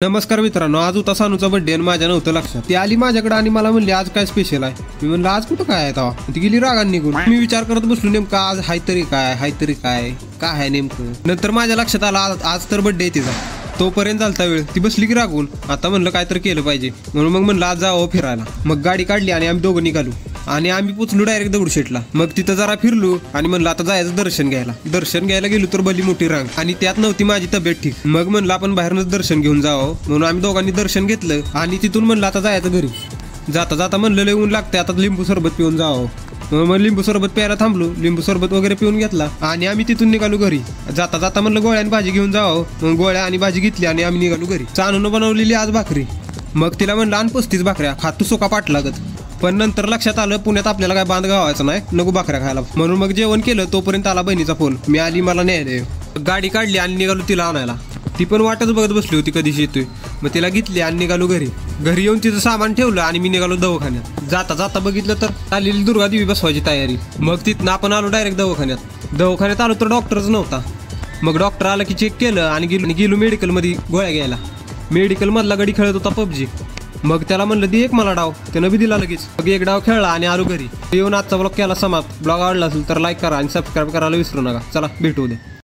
नमस्कार मित्रांनो, आज होता सानूचा बर्थडे आणि माझ्या नव्हतं लक्षात. ती आली माझ्याकडे आणि मला म्हणली आज काय स्पेशल आहे. मी म्हणलं आज कुठं काय आहे तेव्हा. ती गेली रागान निघून. मी विचार करत बसलो नेमकं आज हाय तरी काय आहे नेमकं. नंतर माझ्या लक्षात आलं आज तर बर्थडे आहे तिचा. तोपर्यंत चालता वेळ ती बसली की रागून. आता म्हणलं काय तर केलं पाहिजे म्हणून मग म्हणलं आज जावं फिरायला. मग गाडी काढली आणि आम्ही दोघं निघालो आणि आम्ही पोचलो डायरेक्ट दगडूशेठला. मग तिथं जरा फिरलो आणि म्हणलं आता जायचं दर्शन घ्यायला गेलो तर भली मोठी रांग आणि त्यात नव्हती माझी तब्येत ठीक. मग म्हणलं आपण बाहेरूनच दर्शन घेऊन जावं म्हणून आम्ही दोघांनी दर्शन घेतलं आणि तिथून म्हणलं आता जायचं घरी. जाता जाता म्हणलं लय ऊन लागते आता लिंबू सरबत पिऊन जावं. मग लिंबू सरबत प्यायला थांबलो. लिंबू सरबत वगैरे पिऊन घेतला आणि आम्ही तिथून निघालो घरी. जाता जाता म्हणलं गोळ्या आणि भाजी घेऊन जावं. मग गोळ्या आणि भाजी घेतली आणि आम्ही निघालो घरी. चानून बनवलेली आज भाकरी. मग तिला म्हणलं आण 35 भाकऱ्या खा तू सोका पाठ लागत. पण नंतर लक्षात आलं पुण्यात आपल्याला काय बांध गावायचं नाही, नको भाकऱ्या खायला. म्हणून मग जेवण केलं. तोपर्यंत आला बहिणीचा फोन. मी आली मला न्यायला. गाडी काढली आणि निघालो तिला आणायला. ती पण वाटच बघत बसली होती कधीशी येतोय. मग तिला घेतली आणि निघालो घरी. घरी येऊन तिचं सामान ठेवलं आणि मी निघालो दवाखान्यात. जाता जाता बघितलं तर आलेली दुर्गादेवी बसवायची तयारी. मग तिथनं आपण आलो डायरेक्ट दवाखान्यात आलो तर डॉक्टरच नव्हता. मग डॉक्टर आला की चेक केलं आणि गेलो मेडिकलमध्ये गोळ्या घ्यायला. मेडिकल मधला गडी खेळत होता PUBG. मग त्याला म्हणलं दे एक मला डाव. त्यानं बी दिला लगेच. मग एक डाव खेळला आणि आलो घरी. येऊन आजचा ब्लॉग केला समाप्त. ब्लॉग आवडला असेल तर लाईक करा आणि सबस्क्राईब करायला विसरू नका. चला भेटू उद्या.